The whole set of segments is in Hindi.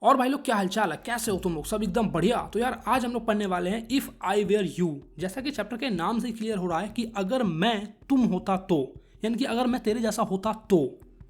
और भाई लोग क्या हालचाल है, कैसे हो तुम लोग? सब एकदम बढ़िया। तो यार आज हम लोग पढ़ने वाले हैं इफ आई वेयर यू। जैसा कि चैप्टर के नाम से क्लियर हो रहा है कि अगर मैं तुम होता तो, यानी कि अगर मैं तेरे जैसा होता तो।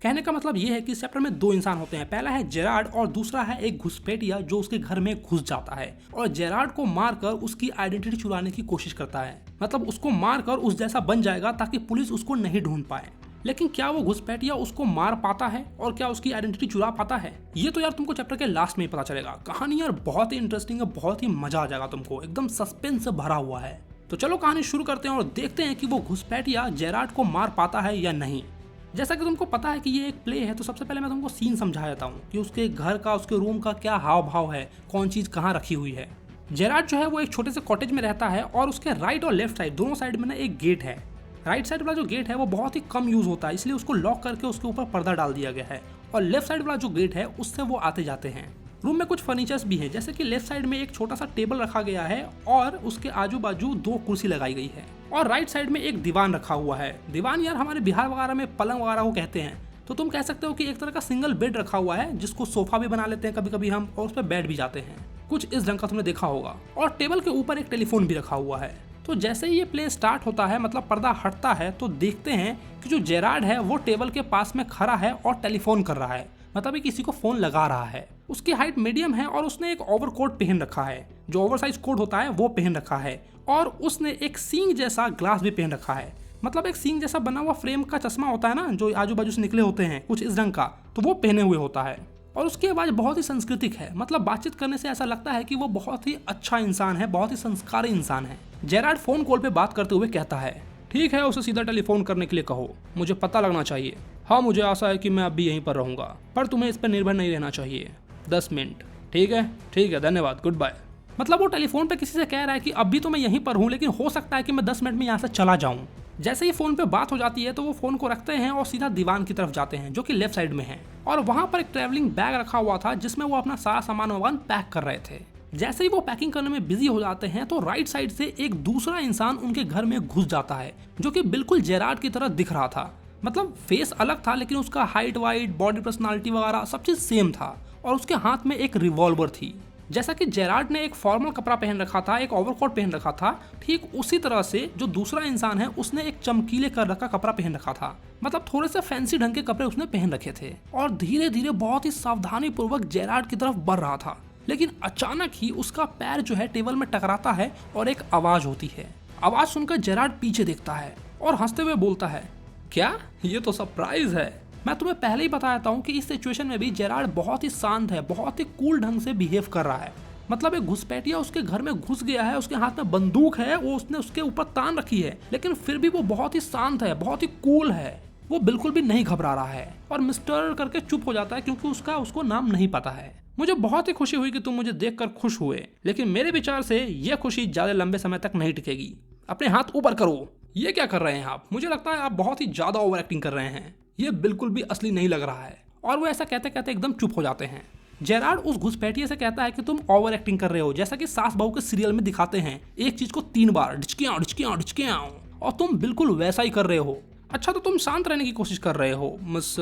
कहने का मतलब ये है कि इस चैप्टर में दो इंसान होते हैं, पहला है जेरार्ड और दूसरा है एक घुसपैठिया जो उसके घर में घुस जाता है और जेरार्ड को मारकर उसकी आइडेंटिटी चुराने की कोशिश करता है। मतलब उसको मारकर उस जैसा बन जाएगा ताकि पुलिस उसको नहीं ढूंढ पाए। लेकिन क्या वो घुसपैठिया उसको मार पाता है और क्या उसकी आइडेंटिटी चुरा पाता है, ये तो यार तुमको चैप्टर के लास्ट में ही पता चलेगा। कहानी यार बहुत ही इंटरेस्टिंग है, बहुत ही मजा आ जाएगा तुमको, एकदम सस्पेंस से भरा हुआ है। तो चलो कहानी शुरू करते हैं और देखते हैं कि वो घुसपैठिया जेरार्ड को मार पाता है या नहीं। जैसा कि तुमको पता है कि ये एक प्ले है, तो सबसे पहले मैं तुमको सीन समझा देता हूँ कि उसके घर का, उसके रूम का क्या हाव भाव है, कौन चीज कहाँ रखी हुई है। जेरार्ड जो है वो एक छोटे से कॉटेज में रहता है और उसके राइट और लेफ्ट साइड दोनों साइड में ना एक गेट है। राइट साइड वाला जो गेट है वो बहुत ही कम यूज होता है, इसलिए उसको लॉक करके उसके ऊपर पर्दा डाल दिया गया है। और लेफ्ट साइड वाला जो गेट है उससे वो आते जाते हैं। रूम में कुछ फर्नीचर्स भी है, जैसे कि लेफ्ट साइड में एक छोटा सा टेबल रखा गया है और उसके आजू बाजू दो कुर्सी लगाई गई है। और राइट साइड में एक दीवान रखा हुआ है। दीवान यार हमारे बिहार वगैरह में पलंग वगैरह को कहते हैं, तो तुम कह सकते हो कि एक तरह का सिंगल बेड रखा हुआ है जिसको सोफा भी बना लेते हैं कभी कभी हम, और उस पर बैठ भी जाते हैं। कुछ इस ढंग का तुमने देखा होगा। और टेबल के ऊपर एक टेलीफोन भी रखा हुआ है। तो जैसे ही ये प्ले स्टार्ट होता है, मतलब पर्दा हटता है, तो देखते हैं कि जो जेरार्ड है वो टेबल के पास में खड़ा है और टेलीफोन कर रहा है, मतलब किसी को फोन लगा रहा है। उसकी हाइट मीडियम है और उसने एक ओवरकोट पहन रखा है, जो ओवरसाइज कोट होता है वो पहन रखा है। और उसने एक सींग जैसा ग्लास भी पहन रखा है, मतलब एक सींग जैसा बना हुआ फ्रेम का चश्मा होता है ना, जो आजू बाजू से निकले होते हैं कुछ इस रंग का, तो वो पहने हुए होता है। और उसकी आवाज बहुत ही सांस्कृतिक है, मतलब बातचीत करने से ऐसा लगता है कि वो बहुत ही अच्छा इंसान है, बहुत ही संस्कारी इंसान है। जेरार्ड फोन कॉल पे बात करते हुए कहता है, ठीक है उसे सीधा टेलीफोन करने के लिए कहो, मुझे पता लगना चाहिए। हाँ मुझे आशा है कि मैं अभी यहीं पर रहूंगा, पर तुम्हें इस पर निर्भर नहीं रहना चाहिए। 10 मिनट। ठीक है धन्यवाद, गुड बाय। मतलब वो टेलीफोन पे किसी से कह रहा है कि अभी तो मैं यहीं पर हूँ, लेकिन हो सकता है कि मैं 10 मिनट में यहाँ से चला जाऊँ। जैसे ही फोन पे बात हो जाती है तो वो फोन को रखते हैं और सीधा दीवान की तरफ जाते हैं, जो कि लेफ्ट साइड में है। और वहां पर एक ट्रैवलिंग बैग रखा हुआ था जिसमें वो अपना सारा सामान वामान पैक कर रहे थे। जैसे ही वो पैकिंग करने में बिजी हो जाते हैं तो राइट साइड से एक दूसरा इंसान उनके घर में घुस जाता है, जो कि बिल्कुल जेरार्ड की तरह दिख रहा था। मतलब फेस अलग था, लेकिन उसका हाइट वाइट, बॉडी पर्सनालिटी वगैरह सब चीज सेम था। और उसके हाथ में एक रिवॉल्वर थी। जैसा कि जेरार्ड ने एक फॉर्मल कपड़ा पहन रखा था, एक ओवरकोट पहन रखा था, ठीक उसी तरह से जो दूसरा इंसान है उसने एक चमकीले कलर का कपड़ा पहन रखा था। मतलब थोड़े से फैंसी ढंग के कपड़े उसने पहन रखे थे और धीरे धीरे बहुत ही सावधानी पूर्वक जेरार्ड की तरफ बढ़ रहा था। लेकिन अचानक ही उसका पैर जो है टेबल में टकराता है और एक आवाज होती है। आवाज सुनकर जेरार्ड पीछे देखता है और हंसते हुए बोलता है, क्या ये तो सरप्राइज है। मैं तुम्हें पहले ही बता देता हूँ कि इस सिचुएशन में भी जेरार्ड बहुत ही शांत है, बहुत ही कूल ढंग से बिहेव कर रहा है। मतलब एक घुसपैठिया उसके घर में घुस गया है, उसके हाथ में बंदूक है, वो उसने उसके ऊपर तान रखी है, लेकिन फिर भी वो बहुत ही शांत है, बहुत ही कूल है। वो बिल्कुल भी नहीं घबरा रहा है और मिस्टर करके चुप हो जाता है क्योंकि उसको नाम नहीं पता है। मुझे बहुत ही खुशी हुई कि तुम मुझे देखकर खुश हुए, लेकिन मेरे विचार से यह खुशी ज्यादा लंबे समय तक नहीं टिकेगी। अपने हाथ ऊपर करो। ये क्या कर रहे हैं आप? मुझे लगता है आप बहुत ही ज्यादा ओवर एक्टिंग कर रहे हैं, ये बिल्कुल भी असली नहीं लग रहा है। और वो ऐसा कहते कहते एकदम चुप हो जाते हैं। जेरार्ड उस घुसपैठिए से कहता है कि तुम ओवर एक्टिंग कर रहे हो, जैसा कि सास बहू के सीरियल में दिखाते हैं, एक चीज को 3 बार डिचकियां डिचकियां डिचकियां, और तुम बिल्कुल वैसा ही कर रहे हो। अच्छा तो तुम शांत रहने की कोशिश कर रहे हो मिस।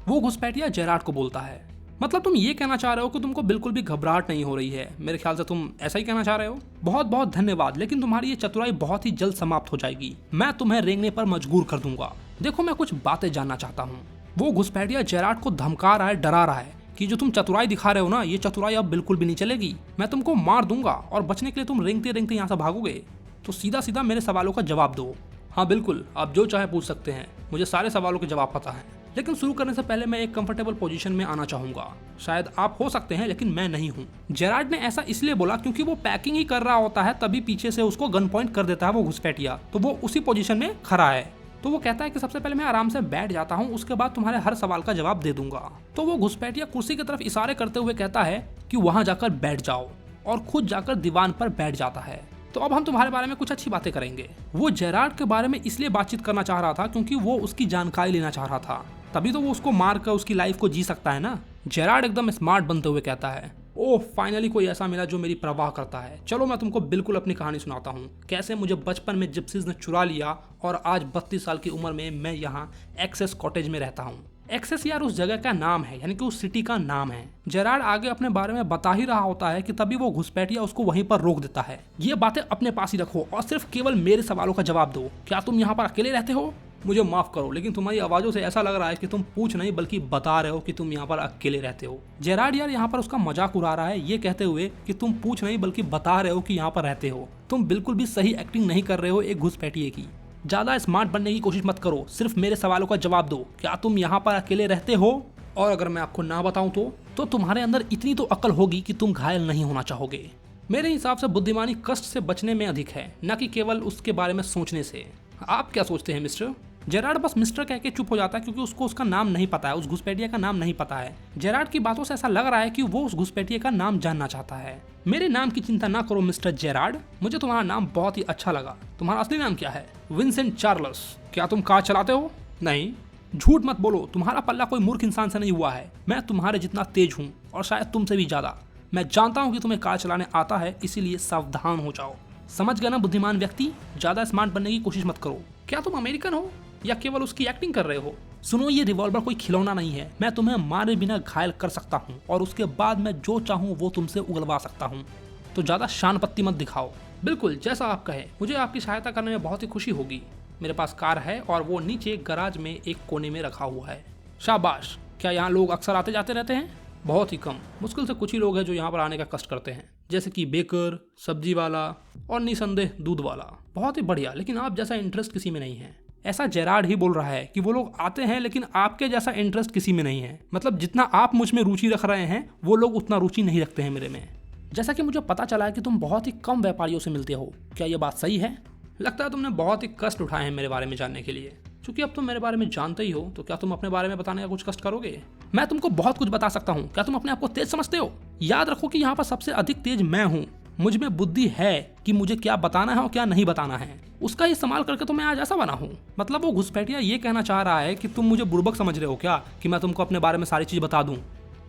वो घुसपैठिया जेरार्ड को बोलता है, मतलब तुम ये कहना चाह रहे हो कि तुमको बिल्कुल भी घबराहट नहीं हो रही है। मेरे ख्याल से तुम ऐसा ही कहना चाह रहे हो। बहुत बहुत धन्यवाद, लेकिन तुम्हारी ये चतुराई बहुत ही जल्द समाप्त हो जाएगी। मैं तुम्हें रेंगने पर मजबूर कर दूंगा। देखो मैं कुछ बातें जानना चाहता हूँ। वो घुसपैठिया जेरार्ड को धमका रहा है, डरा रहा है कि जो तुम चतुराई दिखा रहे हो ना, ये चतुराई अब बिल्कुल भी नहीं चलेगी। मैं तुमको मार दूंगा और बचने के लिए तुम रेंगते रेंगते यहाँ से भागोगे। तो सीधा सीधा मेरे सवालों का जवाब दो। हाँ बिल्कुल, आप जो चाहे पूछ सकते हैं, मुझे सारे सवालों के जवाब पता है। लेकिन शुरू करने से पहले मैं एक कंफर्टेबल पोजीशन में आना चाहूंगा। शायद आप हो सकते हैं लेकिन मैं नहीं हूँ। जेरार्ड ने ऐसा इसलिए बोला क्योंकि वो पैकिंग ही कर रहा होता है, तभी पीछे से उसको गन पॉइंट कर देता है वो घुसपैठिया, तो वो उसी पोजीशन में खड़ा है। तो वो कहता है कि सबसे पहले मैं आराम से बैठ जाता हूँ, उसके बाद तुम्हारे हर सवाल का जवाब दे दूंगा। तो वो घुसपैठिया कुर्सी की तरफ इशारे करते हुए कहता है कि वहां जाकर बैठ जाओ, और खुद जाकर दीवान पर बैठ जाता है। तो अब हम तुम्हारे बारे में कुछ अच्छी बातें करेंगे। वो जेरार्ड के बारे में इसलिए बातचीत करना चाह रहा था क्योंकि वो उसकी जानकारी लेना चाह रहा था, तभी तो वो उसको मार कर उसकी लाइफ को जी सकता है ना। जेरार्ड एकदम स्मार्ट बनते हुए कहता है, ओह फाइनली कोई ऐसा मिला जो मेरी परवाह करता है। चलो मैं तुमको बिल्कुल अपनी कहानी सुनाता हूँ, कैसे मुझे बचपन में जिप्सीज ने चुरा लिया और आज 32 साल की उम्र में मैं यहाँ एक्सेस कॉटेज में रहता हूँ। एक्सेस यार उस जगह का नाम है, यानी कि उस सिटी का नाम है। जेरार्ड आगे अपने बारे में बता ही रहा होता है कि तभी वो घुसपैठिया उसको वहीं पर रोक देता है। ये बातें अपने पास ही रखो और सिर्फ केवल मेरे सवालों का जवाब दो। क्या तुम यहाँ पर अकेले रहते हो? मुझे माफ करो, लेकिन तुम्हारी आवाजों से ऐसा लग रहा है कि तुम पूछ नहीं बल्कि बता रहे हो कि तुम यहाँ पर अकेले रहते हो। जेरार्ड यार यहाँ पर उसका मजाक उड़ा रहा है, ये कहते हुए कि तुम पूछ नहीं बल्कि बता रहे हो कि यहाँ पर रहते हो। तुम बिल्कुल भी सही एक्टिंग नहीं कर रहे हो एक घुसपैठिए की। ज्यादा स्मार्ट बनने की कोशिश मत करो, सिर्फ मेरे सवालों का जवाब दो। क्या तुम यहाँ पर अकेले रहते हो? और अगर मैं आपको ना बताऊं तो तुम्हारे अंदर इतनी तो अक्ल होगी कि तुम घायल नहीं होना चाहोगे। मेरे हिसाब से बुद्धिमानी कष्ट से बचने में अधिक है, न कि केवल उसके बारे में सोचने से। आप क्या सोचते हैं मिस्टर? जेरार्ड बस मिस्टर कह के चुप हो जाता है क्योंकि उसको उसका नाम नहीं पता है, उस घुसपैठिया का नाम नहीं पता है। जेरार्ड की बातों से ऐसा लग रहा है कि वो उस घुसपैठिया का नाम जानना चाहता है। मेरे नाम की चिंता ना करो मिस्टर जेरार्ड, मुझे तुम्हारा नाम बहुत ही अच्छा लगा। तुम्हारा असली नाम क्या है? Vincent Charles. क्या तुम कार चलाते हो? नहीं। झूठ मत बोलो, तुम्हारा पल्ला कोई मूर्ख इंसान से नहीं हुआ है। मैं तुम्हारे जितना तेज हूँ और शायद तुमसे भी ज्यादा। मैं जानता हूँ कि तुम्हें कार चलाने आता है, इसीलिए सावधान हो जाओ। समझ गए ना बुद्धिमान व्यक्ति? ज्यादा स्मार्ट बनने की कोशिश मत करो। क्या तुम अमेरिकन हो या केवल उसकी एक्टिंग कर रहे हो? सुनो, ये रिवॉल्वर कोई खिलौना नहीं है। मैं तुम्हें मारे बिना घायल कर सकता हूँ और उसके बाद मैं जो चाहूँ वो तुमसे उगलवा सकता हूँ। तो ज्यादा शान पत्ती मत दिखाओ। बिल्कुल जैसा आप कहे, मुझे आपकी सहायता करने में बहुत ही खुशी होगी। मेरे पास कार है और वो नीचे गराज में एक कोने में रखा हुआ है। शाबाश। क्या यहाँ लोग अक्सर आते जाते रहते हैं? बहुत ही कम, मुश्किल से कुछ ही लोग हैं जो यहाँ पर आने का कष्ट करते हैं, जैसे कि बेकर, सब्जी वाला और निसंदेह दूध वाला। बहुत ही बढ़िया, लेकिन आप जैसा इंटरेस्ट किसी में नहीं है। ऐसा जेरार्ड ही बोल रहा है कि वो लोग आते हैं लेकिन आपके जैसा इंटरेस्ट किसी में नहीं है। मतलब जितना आप मुझ में रुचि रख रहे हैं वो लोग उतना रुचि नहीं रखते हैं मेरे में। जैसा कि मुझे पता चला है कि तुम बहुत ही कम व्यापारियों से मिलते हो। क्या ये बात सही है? लगता है तुमने बहुत ही कष्ट उठाए हैं मेरे बारे में जानने के लिए। क्योंकि अब तुम मेरे बारे में जानते ही हो तो क्या तुम अपने बारे में बताने का कुछ कष्ट करोगे? मैं तुमको बहुत कुछ बता सकता हूँ। क्या तुम अपने आप को तेज समझते हो? याद रखो कि यहाँ पर सबसे अधिक तेज मैं हूँ। मुझ में बुद्धि है कि मुझे क्या बताना है और क्या नहीं बताना है। उसका इस्तेमाल करके तो मैं आज ऐसा बना हूँ। मतलब वो घुसपैठिया ये कहना चाह रहा है कि तुम मुझे बुड़बक समझ रहे हो क्या, कि मैं तुमको अपने बारे में सारी चीज बता दूं।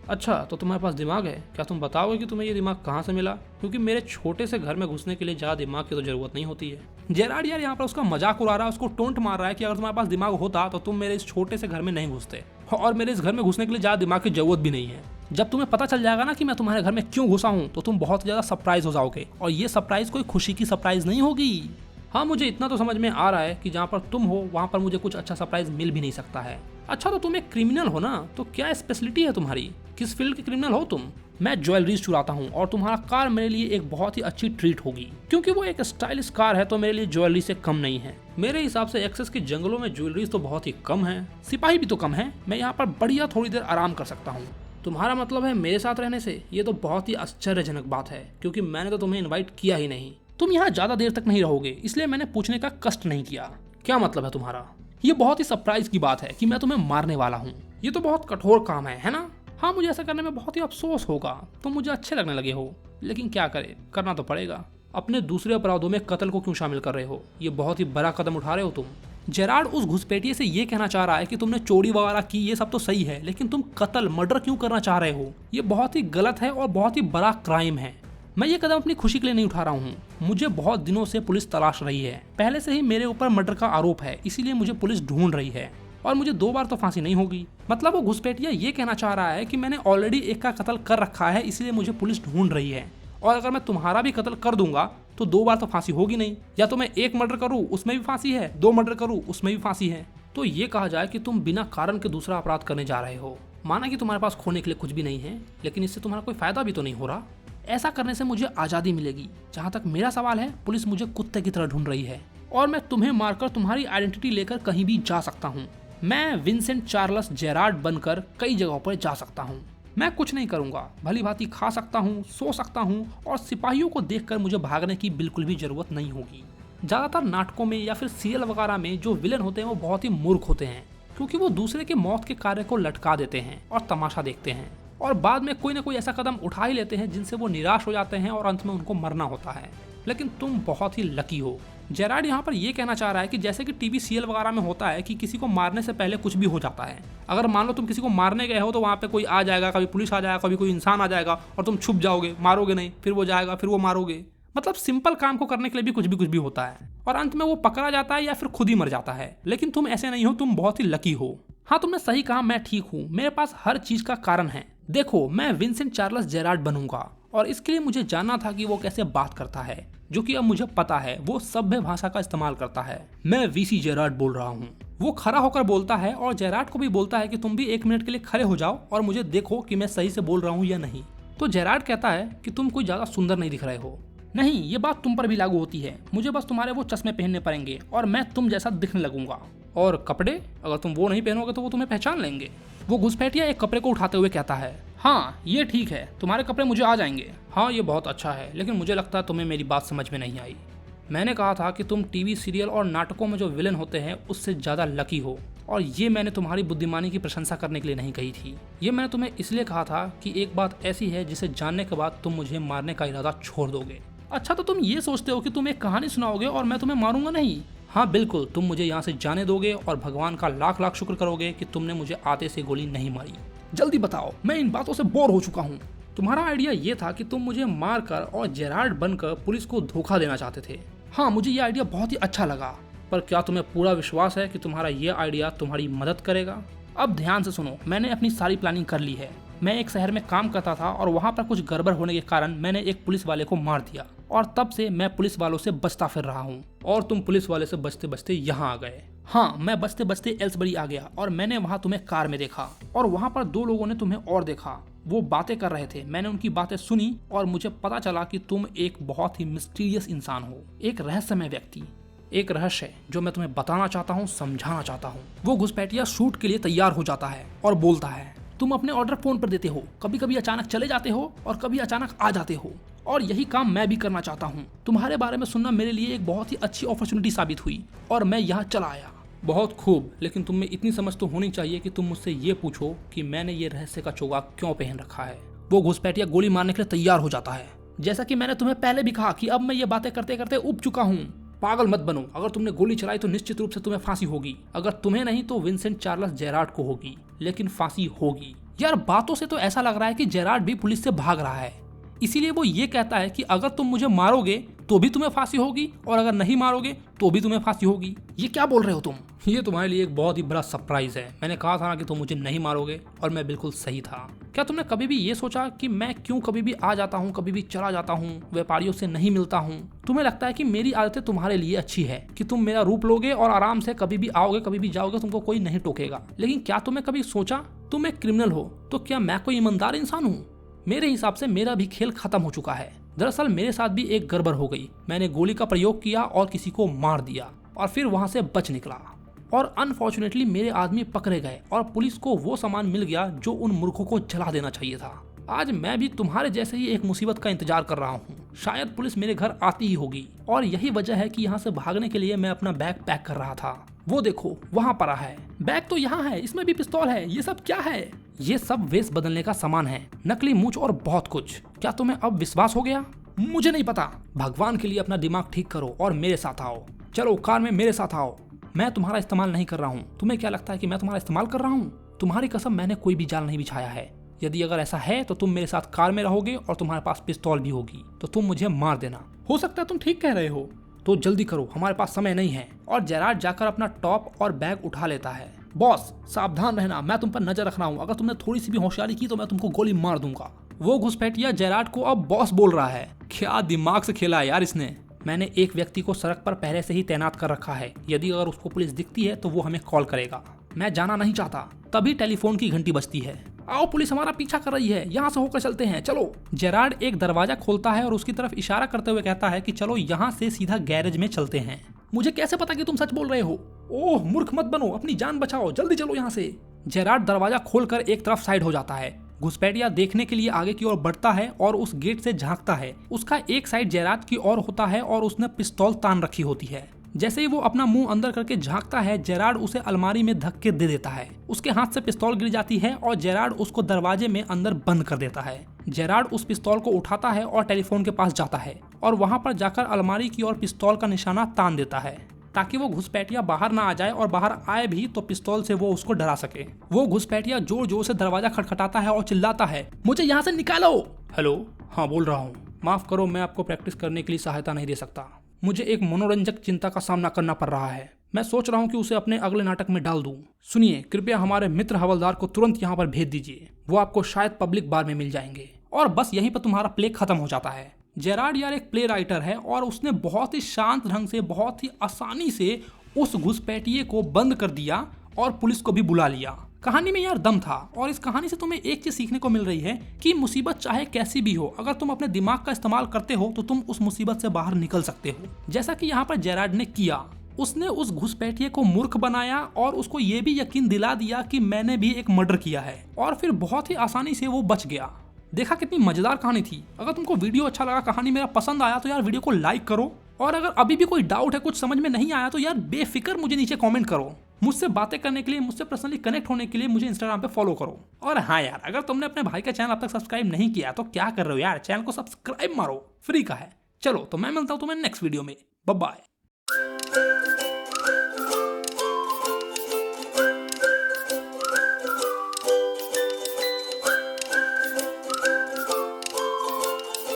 अच्छा, तो तुम्हारे पास दिमाग है? क्या तुम बताओगे कि तुम्हें ये दिमाग कहाँ से मिला? क्योंकि मेरे छोटे से घर में घुसने के लिए ज्यादा दिमाग की तो जरूरत नहीं होती है। जेरार्ड यार यहाँ पर उसका मजाक उड़ा रहा है, उसको टोंट मार रहा है कि अगर तुम्हारे पास दिमाग होता तो तुम मेरे इस छोटे से घर में नहीं घुसते, और मेरे इस घर में घुसने के लिए ज्यादा दिमाग की जरूरत भी नहीं है। जब तुम्हें पता चल जाएगा ना कि मैं तुम्हारे घर में क्यों घुसा हूँ तो तुम बहुत ज्यादा सरप्राइज हो जाओगे, और ये सरप्राइज कोई खुशी की सरप्राइज नहीं होगी। हाँ, मुझे इतना तो समझ में आ रहा है कि जहाँ पर तुम हो वहाँ पर मुझे कुछ अच्छा सरप्राइज मिल भी नहीं सकता है। अच्छा, तो तुम एक क्रिमिनल हो ना, तो क्या स्पेशलिटी है तुम्हारी? किस फील्ड के क्रिमिनल हो तुम? मैं ज्वेलरीज चुराता हूँ और तुम्हारा कार मेरे लिए एक बहुत ही अच्छी ट्रीट होगी, क्योंकि वो एक स्टाइलिश कार है तो मेरे लिए ज्वेलरी से कम नहीं है। मेरे हिसाब से एक्सेस के जंगलों में ज्वेलरीज तो बहुत ही कम है, सिपाही भी तो कम है। मैं यहाँ पर बढ़िया थोड़ी देर आराम कर सकता हूँ। तुम्हारा मतलब है मेरे साथ रहने से? ये तो बहुत ही आश्चर्यजनक बात है, क्योंकि मैंने तो तुम्हें इन्वाइट किया ही नहीं। तुम यहाँ ज्यादा देर तक नहीं रहोगे, इसलिए मैंने पूछने का कष्ट नहीं किया। क्या मतलब है तुम्हारा? ये बहुत ही सरप्राइज की बात है कि मैं तुम्हें मारने वाला हूँ। ये तो बहुत कठोर काम है ना? हाँ, मुझे ऐसा करने में बहुत ही अफसोस होगा। तुम मुझे अच्छे लगने लगे हो, लेकिन क्या करे, करना तो पड़ेगा। अपने दूसरे अपराधों में कत्ल को क्यों शामिल कर रहे हो? ये बहुत ही बड़ा कदम उठा रहे हो तुम। जेरार्ड उस घुसपैठिए से ये कहना चाह रहा है कि तुमने चोरी वगैरह की, ये सब तो सही है, लेकिन तुम कत्ल, मर्डर क्यों करना चाह रहे हो? ये बहुत ही गलत है और बहुत ही बड़ा क्राइम है। मैं ये कदम अपनी खुशी के लिए नहीं उठा रहा हूँ। मुझे बहुत दिनों से पुलिस तलाश रही है। पहले से ही मेरे ऊपर मर्डर का आरोप है, इसीलिए मुझे पुलिस ढूंढ रही है, और मुझे 2 बार तो फांसी नहीं होगी। मतलब वो घुसपैठिया ये कहना चाह रहा है कि मैंने ऑलरेडी एक का कत्ल कर रखा है, इसलिए मुझे पुलिस ढूंढ रही है, और अगर मैं तुम्हारा भी कत्ल कर दूंगा तो 2 बार तो फांसी होगी नहीं। या तो मैं 1 मर्डर करूँ उसमें भी फांसी है, 2 मर्डर करूँ उसमें भी फांसी है। तो ये कहा जाए कि तुम बिना कारण के दूसरा अपराध करने जा रहे हो। माना कि तुम्हारे पास खोने के लिए कुछ भी नहीं है, लेकिन इससे तुम्हारा कोई फायदा भी तो नहीं हो रहा। ऐसा करने से मुझे आज़ादी मिलेगी। जहाँ तक मेरा सवाल है, पुलिस मुझे कुत्ते की तरह ढूंढ रही है, और मैं तुम्हें मारकर तुम्हारी आइडेंटिटी लेकर कहीं भी जा सकता हूँ। मैं विंसेंट चार्ल्स जेरार्ड बनकर कई जगहों पर जा सकता हूँ। मैं कुछ नहीं करूँगा, भली भांति खा सकता हूँ, सो सकता हूँ, और सिपाहियों को देखकर मुझे भागने की बिल्कुल भी जरूरत नहीं होगी। ज़्यादातर नाटकों में या फिर सीरियल वगैरह में जो विलन होते हैं वो बहुत ही मूर्ख होते हैं, क्योंकि वो दूसरे के मौत के कार्य को लटका देते हैं और तमाशा देखते हैं, और बाद में कोई ना कोई ऐसा कदम उठा ही लेते हैं जिनसे वो निराश हो जाते हैं और अंत में उनको मरना होता है। लेकिन तुम बहुत ही लकी हो। जेरार्ड यहाँ पर ये कहना चाह रहा है कि जैसे कि टीवी सीरियल वगैरह में होता है कि किसी को मारने से पहले कुछ भी हो जाता है। अगर मान लो तुम किसी को मारने गए हो तो वहाँ पे कोई आ जाएगा, कभी पुलिस आ जाएगा, कभी कोई इंसान आ जाएगा, और तुम छुप जाओगे, मारोगे नहीं, फिर वो जाएगा, फिर वो मारोगे। मतलब सिंपल काम को करने के लिए भी कुछ भी होता है, और अंत में वो पकड़ा जाता है या फिर खुद ही मर जाता है। लेकिन तुम ऐसे नहीं हो, तुम बहुत ही लकी हो। हाँ तुमने सही कहा, मैं ठीक हूँ, मेरे पास हर चीज का कारण है। देखो, मैं विंसेंट चार्ल्स जेरार्ड बनूंगा और इसके लिए मुझे जानना था कि वो कैसे बात करता है, जो कि अब मुझे पता है वो सभ्य भाषा का इस्तेमाल करता है। मैं वीसी जेरार्ड बोल रहा हूँ। वो खड़ा होकर बोलता है और जेरार्ड को भी बोलता है कि तुम भी 1 मिनट के लिए खड़े हो जाओ और मुझे देखो कि मैं सही से बोल रहा हूँ या नहीं। तो जेरार्ड कहता है कि तुम कोई ज्यादा सुंदर नहीं दिख रहे हो। नहीं, ये बात तुम पर भी लागू होती है, मुझे बस तुम्हारे वो चश्मे पहनने पड़ेंगे और मैं तुम जैसा दिखने लगूंगा। और कपड़े, अगर तुम वो नहीं पहनोगे तो वो तुम्हें पहचान लेंगे। वो घुसपैठिया एक कपड़े को उठाते हुए कहता है, हाँ ये ठीक है, तुम्हारे कपड़े मुझे आ जाएंगे। हाँ ये बहुत अच्छा है, लेकिन मुझे लगता है तुम्हें मेरी बात समझ में नहीं आई। मैंने कहा था कि तुम टीवी सीरियल और नाटकों में जो विलन होते हैं उससे ज्यादा लकी हो, और ये मैंने तुम्हारी बुद्धिमानी की प्रशंसा करने के लिए नहीं कही थी। ये मैंने तुम्हें इसलिए कहा था कि एक बात ऐसी है जिसे जानने के बाद तुम मुझे मारने का इरादा छोड़ दोगे। अच्छा, तो तुम ये सोचते हो कि तुम एक कहानी सुनाओगे और मैं तुम्हें मारूंगा नहीं? हाँ बिल्कुल, तुम मुझे यहाँ से जाने दोगे और भगवान का लाख लाख शुक्र करोगे कि तुमने मुझे आते से गोली नहीं मारी। जल्दी बताओ, मैं इन बातों से बोर हो चुका हूँ। तुम्हारा आइडिया ये था कि तुम मुझे मारकर और जेरार्ड बनकर पुलिस को धोखा देना चाहते थे। हाँ, मुझे ये आइडिया बहुत ही अच्छा लगा, पर क्या तुम्हें पूरा विश्वास है कि तुम्हारा ये आइडिया तुम्हारी मदद करेगा? अब ध्यान से सुनो, मैंने अपनी सारी प्लानिंग कर ली है। मैं एक शहर में काम करता था और वहाँ पर कुछ गड़बड़ होने के कारण मैंने एक पुलिस वाले को मार दिया, और तब से मैं पुलिस वालों से बचता फिर रहा हूँ। और तुम पुलिस वाले से बचते बचते यहाँ आ गए। हाँ, मैं बचते बचते एल्सबरी आ गया और मैंने वहाँ तुम्हें कार में देखा, और वहाँ पर 2 लोगों ने तुम्हें और देखा। वो बातें कर रहे थे, मैंने उनकी बातें सुनी और मुझे पता चला कि तुम एक बहुत ही मिस्टीरियस इंसान हो, एक रहस्यमय व्यक्ति। एक रहस्य जो मैं तुम्हें बताना चाहता हूँ, समझाना चाहता हूँ। वो घुसपैठिया शूट के लिए तैयार हो जाता है और बोलता है, तुम अपने ऑर्डर फोन पर देते हो, कभी कभी अचानक चले जाते हो और कभी अचानक आ जाते हो, और यही काम मैं भी करना चाहता हूँ। तुम्हारे बारे में सुनना मेरे लिए एक बहुत ही अच्छी अपॉर्चुनिटी साबित हुई और मैं यहाँ चला आया। बहुत खूब, लेकिन तुम में इतनी समझ तो होनी चाहिए कि तुम मुझसे ये पूछो कि मैंने ये रहस्य का चोगा क्यों पहन रखा है। वो घुसपैठिया गोली मारने के लिए तैयार हो जाता है। जैसा कि मैंने तुम्हें पहले भी कहा कि अब मैं ये बातें करते करते उब चुका हूँ। पागल मत बनो, अगर तुमने गोली चलाई तो निश्चित रूप से तुम्हें फांसी होगी। अगर तुम्हें नहीं तो विंसेंट चार्ल्स जेरार्ड को होगी, लेकिन फांसी होगी। यार, बातों से तो ऐसा लग रहा है कि जेरार्ड भी पुलिस से भाग रहा है, इसीलिए वो ये कहता है कि अगर तुम मुझे मारोगे तो भी तुम्हें फांसी होगी और अगर नहीं मारोगे तो भी तुम्हें फांसी होगी। ये क्या बोल रहे हो तुम? ये तुम्हारे लिए एक बहुत ही बड़ा सरप्राइज है। मैंने कहा था ना कि तुम मुझे नहीं मारोगे, और मैं बिल्कुल सही था। क्या तुमने कभी भी ये सोचा कि मैं क्यों कभी भी आ जाता हूँ, कभी भी चला जाता हूँ, व्यापारियों से नहीं मिलता हूँ? तुम्हें लगता है कि मेरी आदतें तुम्हारे लिए अच्छी है, कि तुम मेरा रूप लोगे और आराम से कभी भी आओगे कभी भी जाओगे, तुमको कोई नहीं टोकेगा। लेकिन क्या तुमने कभी सोचा तुम एक क्रिमिनल हो तो क्या मैं कोई ईमानदार इंसान हूँ? मेरे हिसाब से मेरा भी खेल खत्म हो चुका है। दरअसल मेरे साथ भी एक गड़बड़ हो गई। मैंने गोली का प्रयोग किया और किसी को मार दिया और फिर वहां से बच निकला, और अनफॉर्चुनेटली मेरे आदमी पकड़े गए और पुलिस को वो सामान मिल गया जो उन मूर्खों को जला देना चाहिए था। आज मैं भी तुम्हारे जैसे ही एक मुसीबत का इंतजार कर रहा हूँ। शायद पुलिस मेरे घर आती ही होगी, और यही वजह है कि यहाँ से भागने के लिए मैं अपना बैग पैक कर रहा था। वो देखो, वहाँ पड़ा है बैग, तो यहाँ है, इसमें भी पिस्तौल है। ये सब क्या है? ये सब वेश बदलने का सामान है, नकली मूंछ और बहुत कुछ। क्या तुम्हें अब विश्वास हो गया? मुझे नहीं पता। भगवान के लिए अपना दिमाग ठीक करो और मेरे साथ आओ। चलो कार में मेरे साथ आओ। मैं तुम्हारा इस्तेमाल नहीं कर रहा हूँ। तुम्हें क्या लगता है कि मैं तुम्हारा इस्तेमाल कर रहा हूँ? तुम्हारी कसम, मैंने कोई भी जाल नहीं बिछाया है। यदि अगर ऐसा है तो तुम मेरे साथ कार में रहोगे और तुम्हारे पास पिस्तौल भी होगी, तो तुम मुझे मार देना। हो सकता है तुम ठीक कह रहे हो, तो जल्दी करो, हमारे पास समय नहीं है। और जेरार्ड जाकर अपना टॉप और बैग उठा लेता है। बॉस, सावधान रहना, मैं तुम पर नजर रख रहा हूँ। अगर तुमने थोड़ी सी भी होशियारी की तो मैं तुमको गोली मार दूंगा। वो घुसपैठिया जेरार्ड को अब बॉस बोल रहा है। क्या दिमाग से खेला है यार इसने। मैंने एक व्यक्ति को सड़क पर पहले से ही तैनात कर रखा है। यदि अगर उसको पुलिस दिखती है तो वो हमें कॉल करेगा। मैं जाना नहीं चाहता। तभी टेलीफोन की घंटी बजती है। आओ, पुलिस हमारा पीछा कर रही है, यहाँ से होकर चलते हैं, चलो। जेरार्ड एक दरवाजा खोलता है और उसकी तरफ इशारा करते हुए कहता है कि चलो यहाँ से सीधा गैरेज में चलते हैं। मुझे कैसे पता कि तुम सच बोल रहे हो? ओह, मूर्ख मत बनो, अपनी जान बचाओ, जल्दी चलो यहाँ से। जेरार्ड दरवाजा खोलकर एक तरफ साइड हो जाता है। घुसपैठिया देखने के लिए आगे की ओर बढ़ता है और उस गेट से झांकता है। उसका एक साइड जेरार्ड की ओर होता है और उसने पिस्तौल तान रखी होती है। जैसे ही वो अपना मुंह अंदर करके झांकता है, जेरार्ड उसे अलमारी में धक्के दे देता है। उसके हाथ से पिस्तौल गिर जाती है और जेरार्ड उसको दरवाजे में अंदर बंद कर देता है। जेरार्ड उस पिस्तौल को उठाता है और टेलीफोन के पास जाता है और वहां पर जाकर अलमारी की ओर पिस्तौल का निशाना तान देता है, ताकि वो घुसपैठिया बाहर ना आ जाए, और बाहर आए भी तो पिस्तौल से वो उसको डरा सके। वो घुसपैठिया जोर जोर से दरवाजा खटखटाता है और चिल्लाता है, मुझे यहाँ से निकालो। हेलो, हाँ बोल रहा हूँ। माफ करो, मैं आपको प्रैक्टिस करने के लिए सहायता नहीं दे सकता। मुझे एक मनोरंजक चिंता का सामना करना पड़ रहा है। मैं सोच रहा हूँ कि उसे अपने अगले नाटक में डाल दूं। सुनिए, कृपया हमारे मित्र हवलदार को तुरंत यहाँ पर भेज दीजिए, वो आपको शायद पब्लिक बार में मिल जाएंगे। और बस यहीं पर तुम्हारा प्ले खत्म हो जाता है। जेरार्ड यार एक प्ले राइटर है और उसने बहुत ही शांत ढंग से, बहुत ही आसानी से उस घुसपैठिए को बंद कर दिया और पुलिस को भी बुला लिया। कहानी में यार दम था और इस कहानी से तुम्हें एक चीज सीखने को मिल रही है कि मुसीबत चाहे कैसी भी हो, अगर तुम अपने दिमाग का इस्तेमाल करते हो तो तुम उस मुसीबत से बाहर निकल सकते हो। जैसा कि यहाँ पर जेरार्ड ने किया, उसने उस घुसपैठिए को मूर्ख बनाया और उसको ये भी यकीन दिला दिया कि मैंने भी एक मर्डर किया है, और फिर बहुत ही आसानी से वो बच गया। देखा कितनी मजेदार कहानी थी। अगर तुमको वीडियो अच्छा लगा, कहानी मेरा पसंद आया तो यार वीडियो को लाइक करो, और अगर अभी भी कोई डाउट है, कुछ समझ में नहीं आया तो यार बेफिक्र मुझे नीचे कमेंट करो। मुझसे बातें करने के लिए, मुझसे पर्सनली कनेक्ट होने के लिए मुझे इंस्टाग्राम पे फॉलो करो। और हाँ यार, अगर तुमने अपने भाई का चैनल अब तक सब्सक्राइब नहीं किया तो क्या कर रहे हो यार, चैनल को सब्सक्राइब मारो, फ्री का है। चलो तो मैं मिलता हूँ तुम्हें नेक्स्ट वीडियो में। Bye bye.